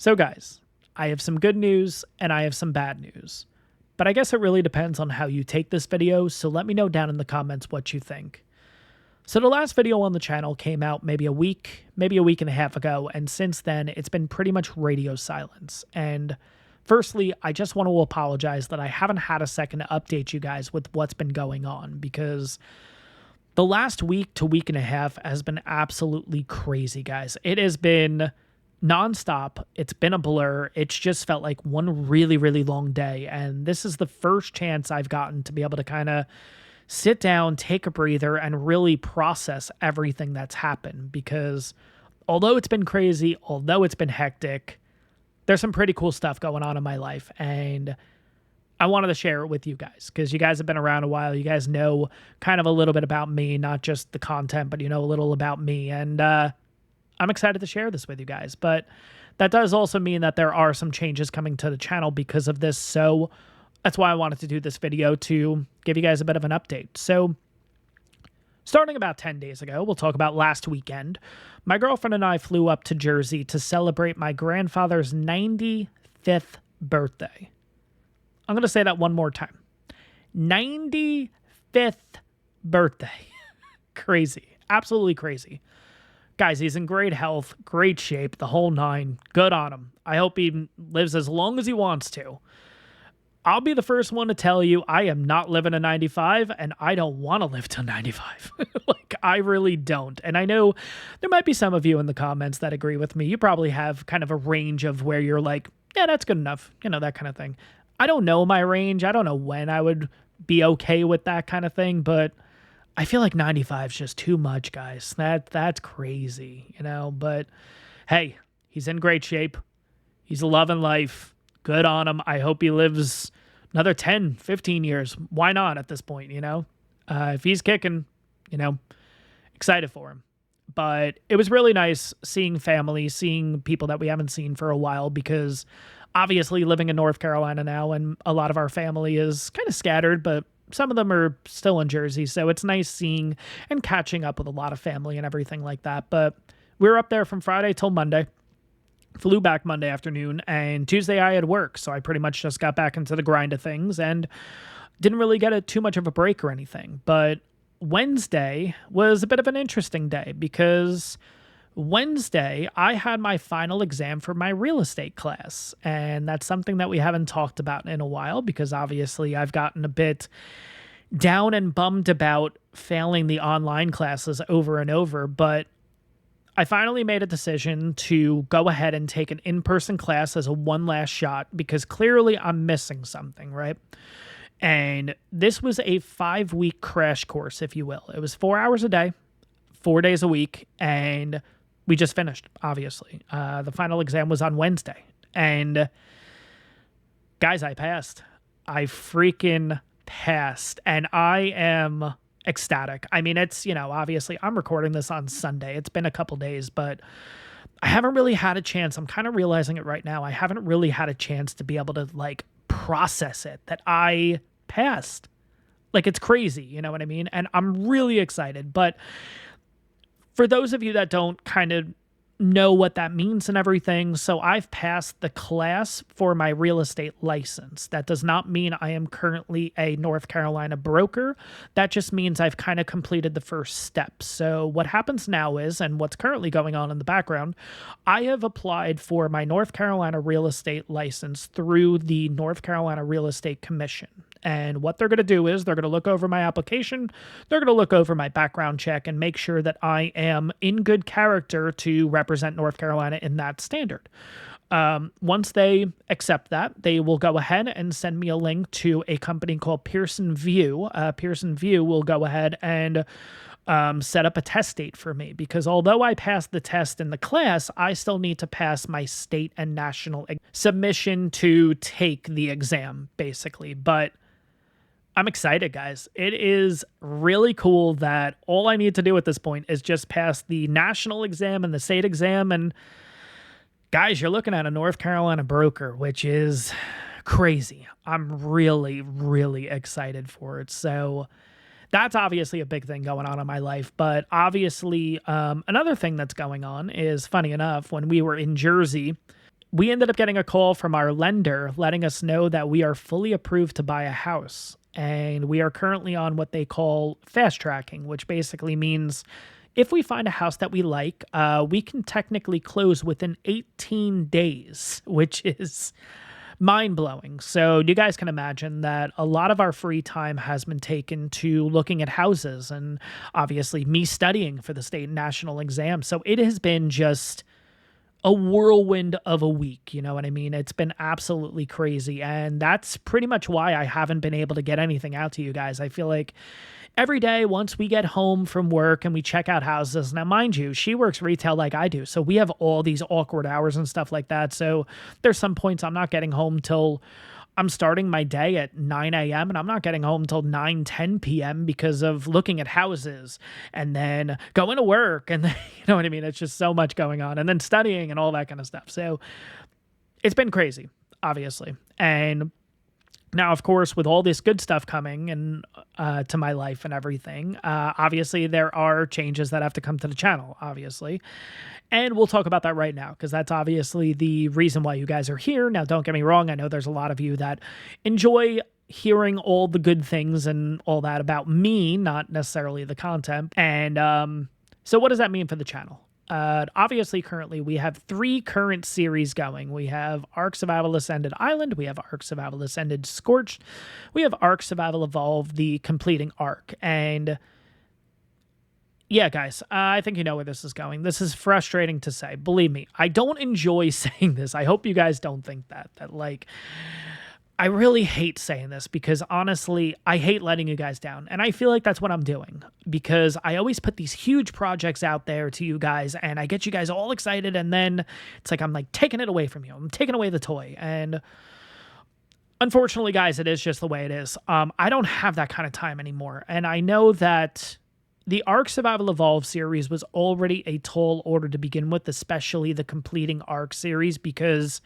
So guys, I have some good news and I have some bad news. But I guess it really depends on how you take this video, so let me know down in the comments what you think. So the last video on the channel came out maybe a week and a half ago, and since then it's been pretty much radio silence. And firstly, I just want to apologize that I haven't had a second to update you guys with what's been going on, because the last week to week and a half has been absolutely crazy, guys. It has been nonstop. It's been a blur. It's just felt like one really, really long day. And this is the first chance I've gotten to be able to kind of sit down, take a breather, and really process everything that's happened. Because although it's been crazy, although it's been hectic, there's some pretty cool stuff going on in my life. And I wanted to share it with you guys because you guys have been around a while. You guys know kind of a little bit about me, not just the content, but you know a little about me. And I'm excited to share this with you guys, but that does also mean that there are some changes coming to the channel because of this. So that's why I wanted to do this video, to give you guys a bit of an update. So starting about 10 days ago, we'll talk about last weekend. My girlfriend and I flew up to Jersey to celebrate my grandfather's 95th birthday. I'm going to say that one more time. 95th birthday. Crazy. Absolutely crazy. Guys, he's in great health, great shape, the whole nine. Good on him. I hope he lives as long as he wants to. I'll be the first one to tell you I am not living to 95, and I don't want to live to 95. Like, I really don't. And I know there might be some of you in the comments that agree with me. You probably have kind of a range of where you're like, yeah, that's good enough. You know, that kind of thing. I don't know my range. I don't know when I would be okay with that kind of thing, but I feel like 95 is just too much, guys. That's crazy, you know, but hey, he's in great shape. He's loving life. Good on him. I hope he lives another 10, 15 years. Why not at this point, you know? If he's kicking, you know, excited for him. But it was really nice seeing family, seeing people that we haven't seen for a while, because obviously living in North Carolina now, and a lot of our family is kind of scattered, but some of them are still in Jersey, so it's nice seeing and catching up with a lot of family and everything like that. But we were up there from Friday till Monday, flew back Monday afternoon, and Tuesday I had work, so I pretty much just got back into the grind of things and didn't really get too much of a break or anything. But Wednesday was a bit of an interesting day, because Wednesday, I had my final exam for my real estate class, and that's something that we haven't talked about in a while, because obviously I've gotten a bit down and bummed about failing the online classes over and over, but I finally made a decision to go ahead and take an in-person class as a one last shot, because clearly I'm missing something, right? And this was a 5-week crash course, if you will. It was 4 hours a day, 4 days a week, and we just finished, obviously. The final exam was on Wednesday. And guys, I passed. I freaking passed. And I am ecstatic. I mean, it's, you know, obviously I'm recording this on Sunday. It's been a couple days, but I haven't really had a chance. I'm kind of realizing it right now. I haven't really had a chance to be able to, like, process it, that I passed. Like, it's crazy, you know what I mean? And I'm really excited. But for those of you that don't kind of know what that means and everything, so I've passed the class for my real estate license. That does not mean I am currently a North Carolina broker. That just means I've kind of completed the first step. So what happens now is, and what's currently going on in the background, I have applied for my North Carolina real estate license through the North Carolina Real Estate Commission. And what they're going to do is they're going to look over my application, they're going to look over my background check, and make sure that I am in good character to represent North Carolina in that standard. Once they accept that, they will go ahead and send me a link to a company called Pearson VUE. Pearson VUE will go ahead and set up a test date for me, because although I passed the test in the class, I still need to pass my state and national submission to take the exam, basically. But I'm excited, guys. It is really cool that all I need to do at this point is just pass the national exam and the state exam. And guys, you're looking at a North Carolina broker, which is crazy. I'm really, really excited for it. So that's obviously a big thing going on in my life. But obviously, another thing that's going on is, funny enough, when we were in Jersey, we ended up getting a call from our lender letting us know that we are fully approved to buy a house. And we are currently on what they call fast tracking, which basically means if we find a house that we like, we can technically close within 18 days, which is mind-blowing. So you guys can imagine that a lot of our free time has been taken to looking at houses and obviously me studying for the state and national exam. So it has been just a whirlwind of a week, you know what I mean? It's been absolutely crazy, and that's pretty much why I haven't been able to get anything out to you guys. I feel like every day once we get home from work and we check out houses, now mind you, she works retail like I do, so we have all these awkward hours and stuff like that, so there's some points I'm not getting home till I'm starting my day at 9 a.m. and I'm not getting home till 9, 10 p.m. because of looking at houses and then going to work. And then, you know what I mean? It's just so much going on, and then studying and all that kind of stuff. So it's been crazy, obviously. And now, of course, with all this good stuff coming and to my life and everything, obviously there are changes that have to come to the channel, obviously. And we'll talk about that right now, because that's obviously the reason why you guys are here. Now, don't get me wrong. I know there's a lot of you that enjoy hearing all the good things and all that about me, not necessarily the content. And so what does that mean for the channel? Obviously, currently, we have 3 current series going. We have Ark Survival Ascended Island, we have Ark Survival Ascended Scorched, we have Ark Survival Evolved, the completing arc. And yeah, guys, I think you know where this is going. This is frustrating to say. Believe me, I don't enjoy saying this. I hope you guys don't think that like, I really hate saying this because honestly, I hate letting you guys down. And I feel like that's what I'm doing, because I always put these huge projects out there to you guys and I get you guys all excited. And then it's like, I'm like taking it away from you. I'm taking away the toy. And unfortunately, guys, it is just the way it is. I don't have that kind of time anymore. And I know that the Ark Survival Evolved series was already a tall order to begin with, especially the completing Ark series, because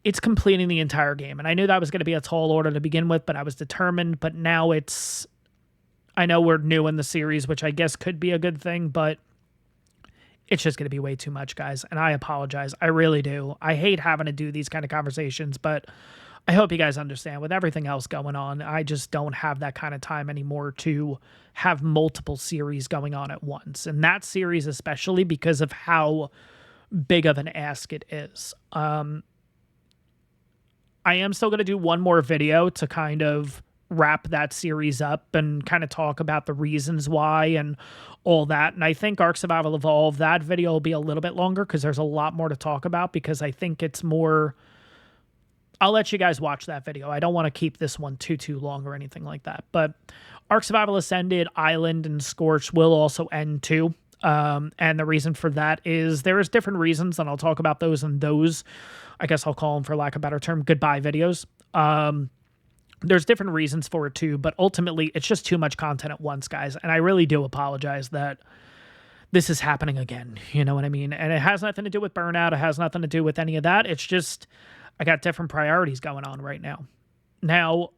it's completing the entire game. And I knew that was going to be a tall order to begin with, but I was determined. But now I know we're new in the series, which I guess could be a good thing, but it's just going to be way too much, guys. And I apologize. I really do. I hate having to do these kind of conversations, but I hope you guys understand. With everything else going on, I just don't have that kind of time anymore to have multiple series going on at once. And that series especially, because of how big of an ask it is. I am still going to do one more video to kind of wrap that series up and kind of talk about the reasons why and all that. And I think Ark Survival Evolved, that video will be a little bit longer because there's a lot more to talk about, because I think it's more... I'll let you guys watch that video. I don't want to keep this one too long or anything like that. But Ark Survival Ascended, Island, and Scorched will also end too. And the reason for that is there's different reasons, and I'll talk about those and those. I guess I'll call them, for lack of a better term, goodbye videos. There's different reasons for it too, but ultimately it's just too much content at once, guys. And I really do apologize that this is happening again. You know what I mean? And it has nothing to do with burnout. It has nothing to do with any of that. It's just... I got different priorities going on right now. Now,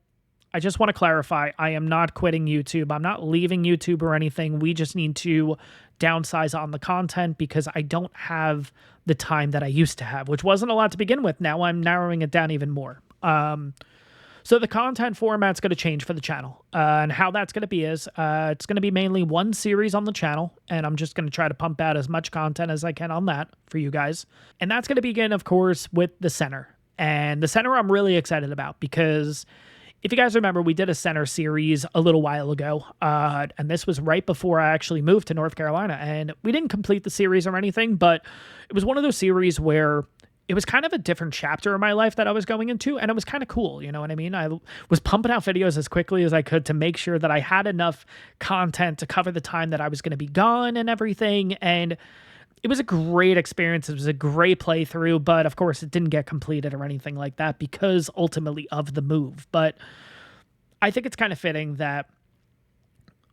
I just want to clarify, I am not quitting YouTube. I'm not leaving YouTube or anything. We just need to downsize on the content because I don't have the time that I used to have, which wasn't a lot to begin with. Now I'm narrowing it down even more. So the content format's going to change for the channel. And how that's going to be is it's going to be mainly one series on the channel, and I'm just going to try to pump out as much content as I can on that for you guys. And that's going to begin, of course, with the center. And the center I'm really excited about because if you guys remember, we did a center series a little while ago, and this was right before I actually moved to North Carolina. And we didn't complete the series or anything, but it was one of those series where it was kind of a different chapter of my life that I was going into, and it was kind of cool, you know what I mean? I was pumping out videos as quickly as I could to make sure that I had enough content to cover the time that I was going to be gone and everything, and it was a great experience. It was a great playthrough, but of course it didn't get completed or anything like that because ultimately of the move. But I think it's kind of fitting that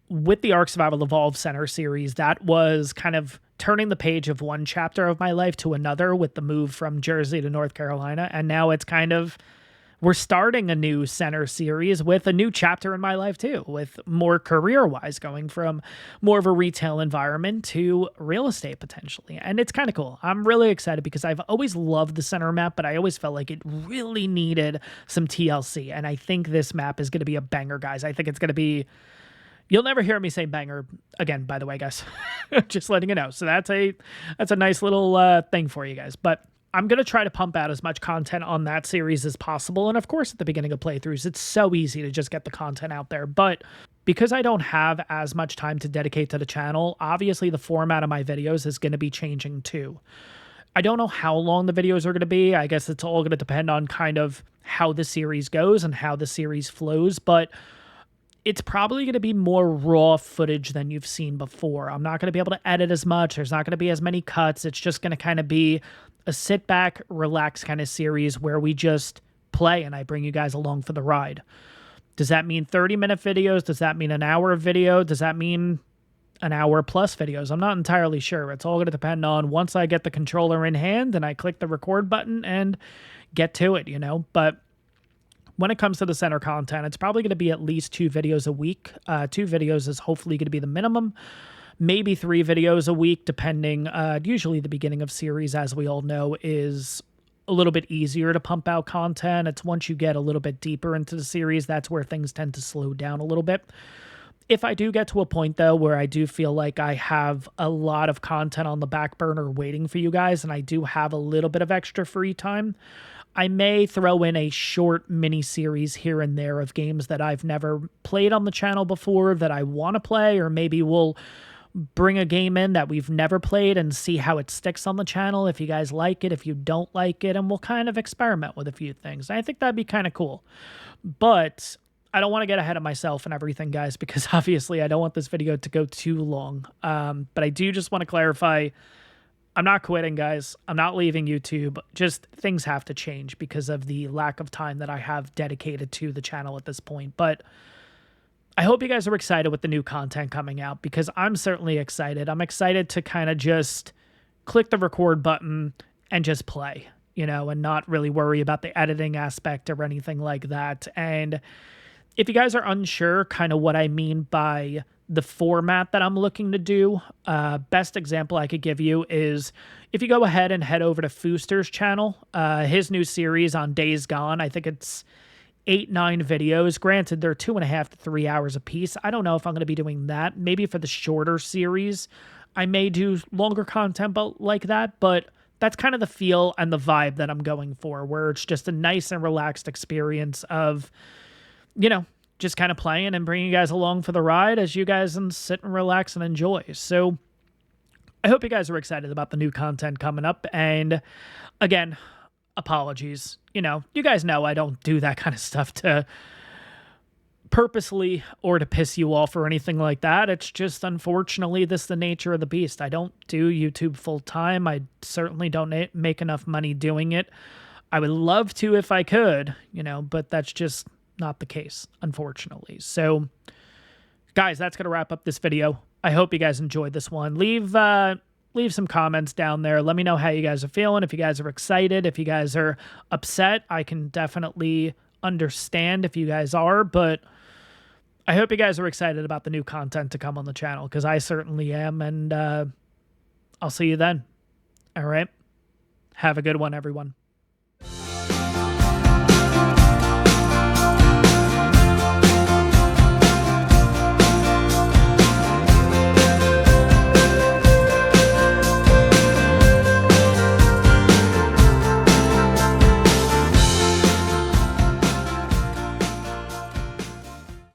with the Ark Survival Evolved Center series, that was kind of turning the page of one chapter of my life to another with the move from Jersey to North Carolina. And now it's kind of we're starting a new center series with a new chapter in my life too, with more career-wise, going from more of a retail environment to real estate potentially. And it's kind of cool. I'm really excited because I've always loved the center map, but I always felt like it really needed some TLC. And I think this map is going to be a banger, guys. I think it's going to be... You'll never hear me say banger again, by the way, guys. Just letting you know. So that's a nice little thing for you guys. But I'm going to try to pump out as much content on that series as possible. And of course, at the beginning of playthroughs, it's so easy to just get the content out there. But because I don't have as much time to dedicate to the channel, obviously the format of my videos is going to be changing too. I don't know how long the videos are going to be. I guess it's all going to depend on kind of how the series goes and how the series flows. But it's probably going to be more raw footage than you've seen before. I'm not going to be able to edit as much. There's not going to be as many cuts. It's just going to kind of be a sit back, relax kind of series where we just play and I bring you guys along for the ride. Does that mean 30-minute videos? Does that mean an hour of video? Does that mean an hour plus videos? I'm not entirely sure. It's all going to depend on once I get the controller in hand and I click the record button and get to it, you know? But when it comes to the center content, it's probably going to be at least 2 videos a week. 2 videos is hopefully going to be the minimum. Maybe 3 videos a week, depending. Usually the beginning of series, as we all know, is a little bit easier to pump out content. It's once you get a little bit deeper into the series, that's where things tend to slow down a little bit. If I do get to a point, though, where I do feel like I have a lot of content on the back burner waiting for you guys, and I do have a little bit of extra free time, I may throw in a short mini series here and there of games that I've never played on the channel before that I want to play, or maybe we'll bring a game in that we've never played and see how it sticks on the channel, if you guys like it, if you don't like it, and we'll kind of experiment with a few things. I think that'd be kind of cool. But I don't want to get ahead of myself and everything, guys, because obviously I don't want this video to go too long. But I do just want to clarify, I'm not quitting, guys. I'm not leaving YouTube. Just things have to change because of the lack of time that I have dedicated to the channel at this point. But I hope you guys are excited with the new content coming out, because I'm certainly excited. I'm excited to kind of just click the record button and just play, you know, and not really worry about the editing aspect or anything like that. And if you guys are unsure kind of what I mean by the format that I'm looking to do, best example I could give you is if you go ahead and head over to Fooster's channel, his new series on Days Gone, I think it's 8-9 videos. Granted, they're 2.5 to 3 hours a piece. I don't know if I'm going to be doing that. Maybe for the shorter series, I may do longer content like that, but that's kind of the feel and the vibe that I'm going for, where it's just a nice and relaxed experience of, you know, just kind of playing and bringing you guys along for the ride as you guys sit and relax and enjoy. So I hope you guys are excited about the new content coming up. And again, apologies. You know, you guys know I don't do that kind of stuff to purposely or to piss you off or anything like that. It's just, unfortunately, this is the nature of the beast. I don't do YouTube full time. I certainly don't make enough money doing it. I would love to if I could, you know, but that's just not the case, unfortunately. So, guys, that's going to wrap up this video. I hope you guys enjoyed this one. Leave some comments down there. Let me know how you guys are feeling. If you guys are excited, if you guys are upset, I can definitely understand if you guys are, but I hope you guys are excited about the new content to come on the channel, because I certainly am, and I'll see you then. All right. Have a good one, everyone.